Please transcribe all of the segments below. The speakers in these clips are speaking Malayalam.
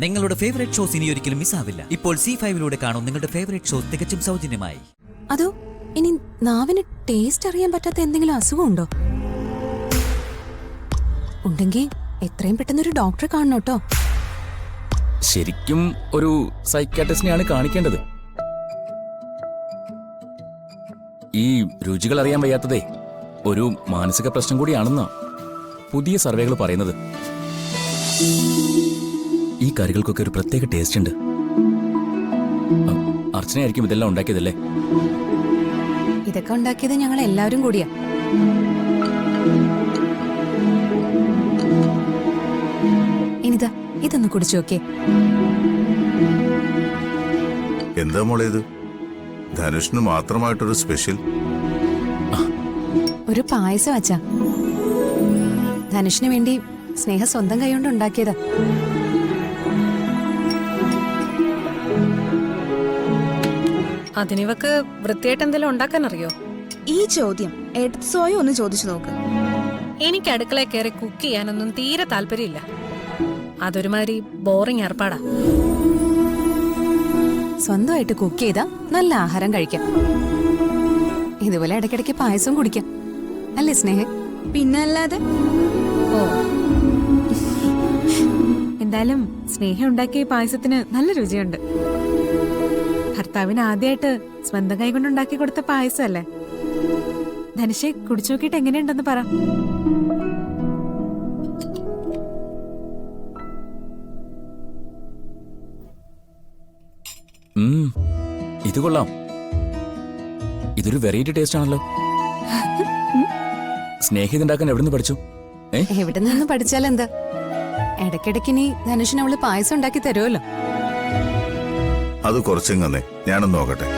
നിങ്ങളുടെ ഫേവറേറ്റ് ഷോസ് ഇനി ഒരിക്കലും മിസ്സാവില്ല. ഇപ്പോൾ C5 കാണും നിങ്ങളുടെ ഫേവറേറ്റ് ഷോസ് തികച്ചും സൗജന്യമായി. അതോ ഇനി നാവിന് ടേസ്റ്റ് അറിയാൻ പറ്റാത്ത എന്തെങ്കിലും അസുഖമുണ്ടോ? ഉണ്ടെങ്കിൽ എത്രയും പെട്ടെന്ന് ഒരു ഡോക്ടറെ കാണണം കേട്ടോ. ശരിക്കും ഒരു സൈക്കാട്രിസ്റ്റിനെയാണ് കാണിക്കേണ്ടത്. ഈ രുചികൾ അറിയാൻ വയ്യാത്തതേ ഒരു മാനസിക പ്രശ്നം കൂടിയാണെന്നാ പുതിയ സർവേകൾ പറയുന്നത്. ഈ കറികൾക്കൊക്കെ ഒരു പ്രത്യേക ടേസ്റ്റ് ഉണ്ട്. അർച്ചനയായിരിക്കും ഇതെല്ലാം ഉണ്ടാക്കിയതല്ലേ? ഇതൊക്കെ ഉണ്ടാക്കിയത് ഞങ്ങൾ എല്ലാവരും കൂടിയാ. ഇനിതാ ഇതൊന്ന് കുടിച്ചു നോക്കേ. എന്താ മോളെ ഇത്? ധനുഷിന് മാത്രമായിട്ടൊരു സ്പെഷ്യൽ? ഒരു പായസം അച്ഛാ. ധനുഷിന് വേണ്ടി സ്നേഹ സ്വന്തം കൈകൊണ്ട് ഉണ്ടാക്കിയതാ. അതിനിവക്ക് വൃത്തിയായിട്ട് എന്തെങ്കിലും ഉണ്ടാക്കാൻ അറിയോ? ഈ ചോദ്യം എടുത്ത് സോയോ ഒന്ന് ചോദിച്ചു നോക്ക്. എനിക്ക് അടുക്കളയിൽ കയറി കുക്ക് ചെയ്യാനൊന്നും തീരെ താല്പര്യമില്ല. അതൊരുമാതിരി ബോറിംഗ് ഏർപ്പാടാ. സ്വന്തമായിട്ട് കുക്ക് ചെയ്താ നല്ല ആഹാരം കഴിക്കാം. ഇതുപോലെ ഇടയ്ക്കിടയ്ക്ക് പായസം കുടിക്കാം, അല്ലേ സ്നേഹ? പിന്നെ അല്ലാതെ. ഓ, എന്തായാലും സ്നേഹ ഉണ്ടാക്കിയ പായസത്തിന് നല്ല രുചിയുണ്ട്. ഭർത്താവിന് ആദ്യമായിട്ട് സ്വന്തം കൈ കൊണ്ട് ഉണ്ടാക്കി കൊടുത്ത പായസമല്ലേ? ധനുഷെ കുടിച്ചു നോക്കിയിട്ട് എങ്ങനെയുണ്ടെന്ന് പറ. ഇത് കൊള്ളാം. ഇതൊരു വെറൈറ്റി ടേസ്റ്റ് ആണല്ലോ. സ്നേഹിതുണ്ടാക്കാൻ എവിടെ നിന്ന് പഠിച്ചു? എവിടെ നിന്ന് പഠിച്ചാലെന്താ? ഇടയ്ക്കിടയ്ക്ക് ഇനി ധനുഷിന് അവള് പായസം ഉണ്ടാക്കി തരുമല്ലോ. അത് കുറച്ചെങ്ങനെ ഞാനൊന്ന് നോക്കട്ടെ.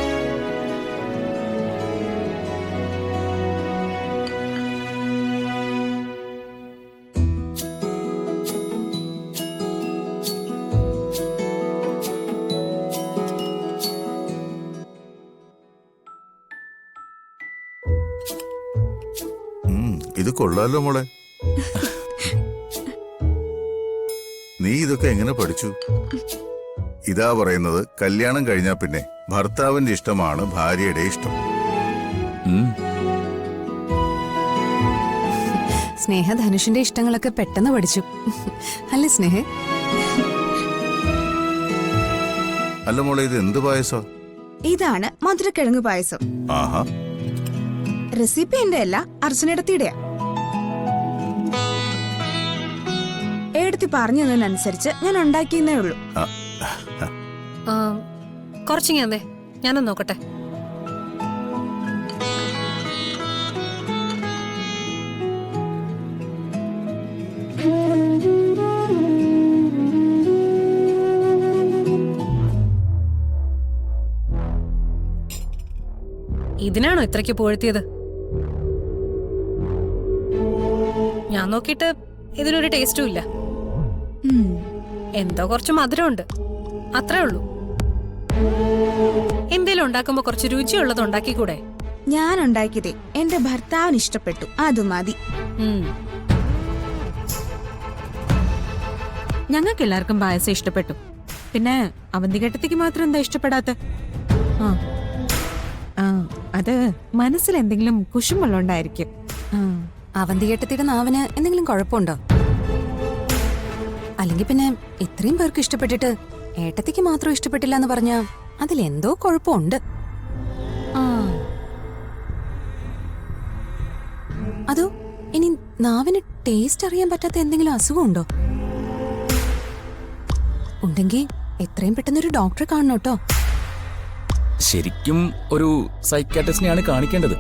ഇത് കൊള്ളാലോ മോളെ. നീ ഇതൊക്കെ എങ്ങനെ പഠിച്ചു? ഇതാ പറയുന്നത്, കല്യാണം കഴിഞ്ഞാ പിന്നെ ഭർത്താവിന്റെ ഇഷ്ടമാണ് ഭാര്യയുടെ ഇഷ്ടം. സ്നേഹ ധനുഷിന്റെ ഇഷ്ടങ്ങളൊക്കെ പെട്ടെന്ന് പഠിച്ചു, അല്ലേ സ്നേഹ? അല്ല മോളെ, ഇത് എന്ത് പായസോ? ഇതാണ് മധുരക്കിഴങ്ങ് പായസം. ആഹാ. റെസിപ്പി എന്റെ അല്ല, അർച്ചനയുടെ. എടുത്തി പറഞ്ഞതിനനുസരിച്ച് ഞാൻ ഉണ്ടാക്കിയെന്നേ ഉള്ളൂ. കുറച്ചിങ്ങ ഞാനൊന്ന് നോക്കട്ടെ. ഇതിനാണോ ഇത്രയ്ക്ക് പുകഴ്ത്തിയത്? ഞാൻ നോക്കിയിട്ട് ഇതിനൊരു ടേസ്റ്റും ഇല്ല. എന്തോ കുറച്ച് മധുരമുണ്ട്, അത്രേ ഉള്ളൂ. എന്തേലും ഉണ്ടാക്കുമ്പോ കുറച്ച് രുചിയുള്ളത് ഉണ്ടാക്കിക്കൂടെ? ഞാൻ ഉണ്ടാക്കിയതേ എന്റെ ഭർത്താവിന് ഇഷ്ടപ്പെട്ടു, അത് മതി. ഞങ്ങൾക്ക് എല്ലാവർക്കും പായസം ഇഷ്ടപ്പെട്ടു. പിന്നെ അവന്തികേട്ടത്തിക്ക് മാത്രം എന്താ ഇഷ്ടപ്പെടാത്ത? അത് മനസ്സിൽ എന്തെങ്കിലും കുശുമുള്ളുണ്ടായിരിക്കും. അവന്തികേട്ടത്തിയുടെ നാവിന് എന്തെങ്കിലും കുഴപ്പമുണ്ടോ? അല്ലെങ്കിൽ പിന്നെ ഇത്രയും പേർക്ക് ഇഷ്ടപ്പെട്ടിട്ട് ഏട്ടത്തിക്ക് മാത്രം ഇഷ്ടപ്പെട്ടില്ല എന്ന് പറഞ്ഞാ അതിലെന്തോ കുഴപ്പമുണ്ട്. അതോ ഇനി നാവിന് ടേസ്റ്റ് അറിയാൻ പറ്റാത്ത എന്തെങ്കിലും അസുഖമുണ്ടോ? ഉണ്ടെങ്കിൽ എത്രയും പെട്ടെന്ന് ഒരു ഡോക്ടറെ കാണണം കേട്ടോ. ശരിക്കും ഒരു സൈക്കാട്രിസ്റ്റിനെയാണ് കാണിക്കേണ്ടത്.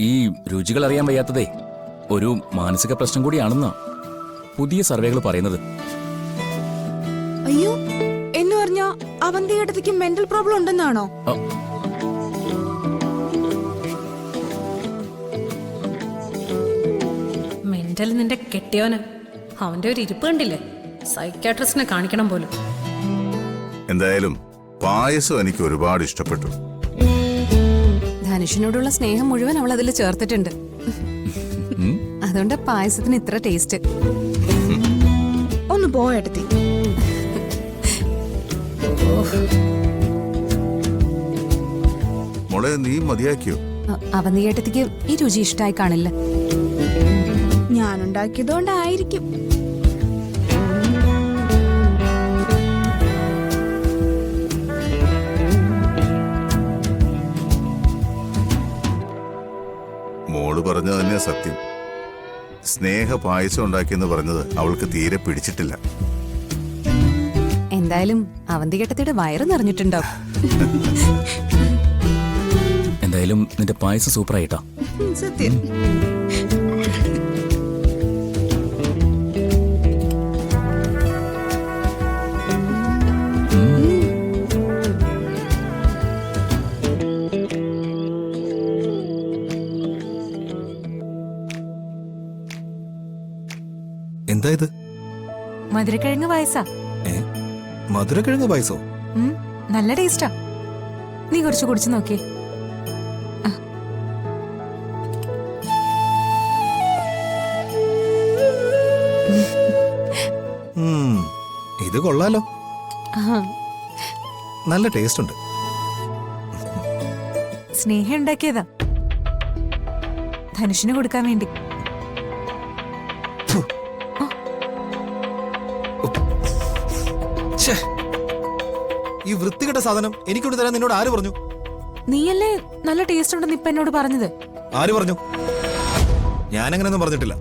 ഈ രുചികൾ അറിയാൻ വയ്യാത്തതേ ഒരു മാനസിക പ്രശ്നം കൂടിയാണെന്നാ പുതിയ സർവേകൾ പറയുന്നത്. അയ്യോ, എന്ന് പറഞ്ഞാ അവന്തികേട്ടത്തിക്ക് മെന്റൽ പ്രോബ്ലം ഉണ്ടെന്നാണോ? മെന്റൽ നിന്റെ കെട്ടിയോന്. അവന്റെ ഒരു ഇരിപ്പ് കണ്ടില്ലേ? സൈക്കാട്രിസ്റ്റിനെ കാണിക്കണം പോലും. എന്തായാലും പായസം എനിക്ക് ഒരുപാട് ഇഷ്ടപ്പെട്ടു. ധനുഷിനോടുള്ള സ്നേഹം മുഴുവൻ അവൾ അതിൽ ചേർത്തിട്ടുണ്ട്. അതുകൊണ്ട് പായസത്തിന് ഇത്ര ടേസ്റ്റ്. പോയെടുത്തി. മോളെ നീ മതിയാക്കിയോ? അവന്തിയേട്ടത്തിക്ക് ഈ രുചി ഇഷ്ടായി കാണില്ല. ഞാനുണ്ടാക്കിയതുകൊണ്ടായിരിക്കും. മോള് പറഞ്ഞത് തന്നെയാ സത്യം. സ്നേഹ പായസം ഉണ്ടാക്കിയെന്ന് പറഞ്ഞത് അവൾക്ക് തീരെ പിടിച്ചിട്ടില്ല. എന്തായാലും അവന്തിയേട്ടത്തിയുടെ വയറ് നിറഞ്ഞിട്ടുണ്ടാവും. എന്തായാലും നിന്റെ പായസം സൂപ്പറായിട്ടാ. സത്യം. എന്താ ഇത്? മധുരക്കിഴങ്ങ് പായസാ. മധുരക്കിഴങ്ങ് പായസോ? നല്ല ടേസ്റ്റാ. നീ കുറച്ച് കുടിച്ചു നോക്കിയേ. ഇത് കൊള്ളാലോ, നല്ല ടേസ്റ്റ് ഉണ്ട്. സ്നേഹം ഉണ്ടാക്കിയതാ, ധനുഷിന് കൊടുക്കാൻ വേണ്ടി. ഈ വൃത്തികെട്ട സാധനം എനിക്കൊണ്ട് തരാൻ നിന്നോട് ആര് പറഞ്ഞു? നീയല്ലേ നല്ല ടേസ്റ്റ് ഉണ്ടെന്ന് ഇപ്പൊ എന്നോട് പറഞ്ഞത്. ആര് പറഞ്ഞു? ഞാനങ്ങനെയൊന്നും പറഞ്ഞിട്ടില്ല.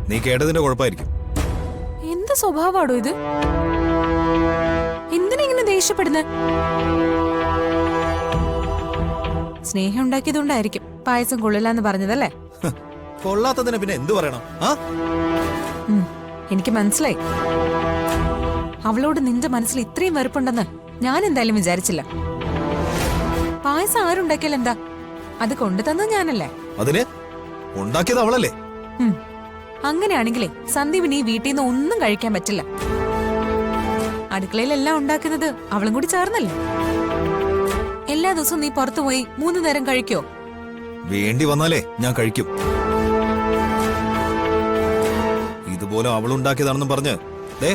നീ കേട്ടതിന്റെ കുഴപ്പമായിരിക്കും. എന്ത് സ്വഭാവാടോ ഇത്? എന്തിനെങ്ങനെ ദേഷ്യപ്പെടുന്നത്? സ്നേഹം ഉണ്ടാക്കിയതുകൊണ്ടായിരിക്കും പായസം കൊള്ളില്ലാന്ന് പറഞ്ഞതല്ലേ? കൊള്ളാത്തതിനെ പിന്നെ എന്തു പറയണം? എനിക്ക് മനസ്സിലായി. അവളോട് നിന്റെ മനസ്സിൽ ഇത്രയും വെറുപ്പുണ്ടെന്ന് ഞാൻ എന്തായാലും വിചാരിച്ചില്ല. പായസം ആരുണ്ടാക്കിയാൽ എന്താ, അത് കൊണ്ടു തന്നത് ഞാനല്ലേ? അതിന് ഉണ്ടാക്കിയത് അവളല്ലേ? അങ്ങനെയാണെങ്കിലേ സന്ദീപിന് ഈ വീട്ടിൽ നിന്ന് ഒന്നും കഴിക്കാൻ പറ്റില്ല. അടുക്കളയിലെല്ലാം ഉണ്ടാക്കുന്നത് അവളും കൂടി ചേർന്നല്ലേ? എല്ലാ ദിവസവും നീ പുറത്തു പോയി 3 നേരം കഴിക്കോ? വേണ്ടി വന്നാലേ ഞാൻ കഴിക്കും. ഇതുപോലെ അവളുണ്ടാക്കിയതാണെന്നും പറഞ്ഞ് ദേ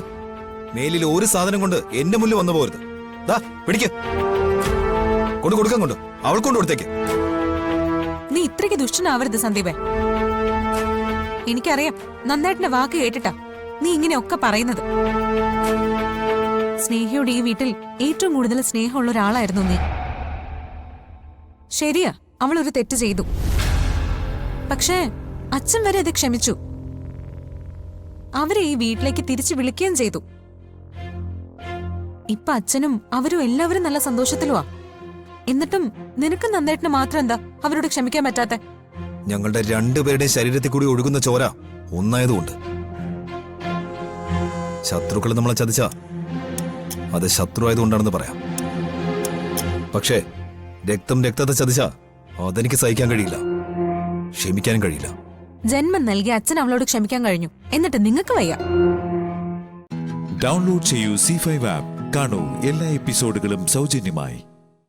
മേലിൽ ഒരു സാധനം കൊണ്ട് എന്റെ മുന്നിൽ വന്നു പോരുത്. ദാ പിടിക്ക്, കൊടുക്കാൻ കൊണ്ട് അവൾക്കൊണ്ട് കൊടുത്തേക്ക്. നീ ഇത്രയ്ക്ക് ദുഷ്ടനാവരുത് സന്ദീപേ. എനിക്കറിയാം, നന്നായിട്ടിന്റെ വാക്ക് കേട്ടിട്ടാ നീ ഇങ്ങനെയൊക്കെ പറയുന്നത്. സ്നേഹയോട് ഈ വീട്ടിൽ ഏറ്റവും കൂടുതൽ സ്നേഹമുള്ള ഒരാളായിരുന്നു നീ. ശരിയാ, അവൾ ഒരു തെറ്റ് ചെയ്തു. പക്ഷേ അച്ഛൻ വരെ അത് ക്ഷമിച്ചു. അവരെ ഈ വീട്ടിലേക്ക് തിരിച്ചു വിളിക്കുകയും ചെയ്തു. ഇപ്പൊ അച്ഛനും അവരും എല്ലാവരും നല്ല സന്തോഷത്തിലുവാ. എന്നിട്ടും നിനക്ക് നന്ദേട്ടന് മാത്രം എന്താ അവരോട് ക്ഷമിക്കാൻ പറ്റാത്തെ? ഞങ്ങളുടെ രണ്ടുപേരുടെയും ശരീരത്തിൽ കൂടി ഒഴുകുന്ന ചോര ഒന്നായതുകൊണ്ട്. ശത്രുക്കൾ നമ്മളെ ചതിച്ചാ അത് ശത്രു ആയതുകൊണ്ടാണെന്ന് പറയാം. പക്ഷേ രക്തത്തെ ചതിച്ചാ അതെനിക്ക് സഹിക്കാൻ കഴിയില്ല, ക്ഷമിക്കാനും കഴിയില്ല. ജന്മം നൽകി അച്ഛൻ അവളോട് ക്ഷമിക്കാൻ കഴിഞ്ഞു, എന്നിട്ട് നിങ്ങൾക്ക് വയ്യ. ഡൗൺലോഡ് ചെയ്യൂ C5 ആപ്പ്. കാണൂ എല്ലാ എപ്പിസോഡുകളും സൗജന്യമായി.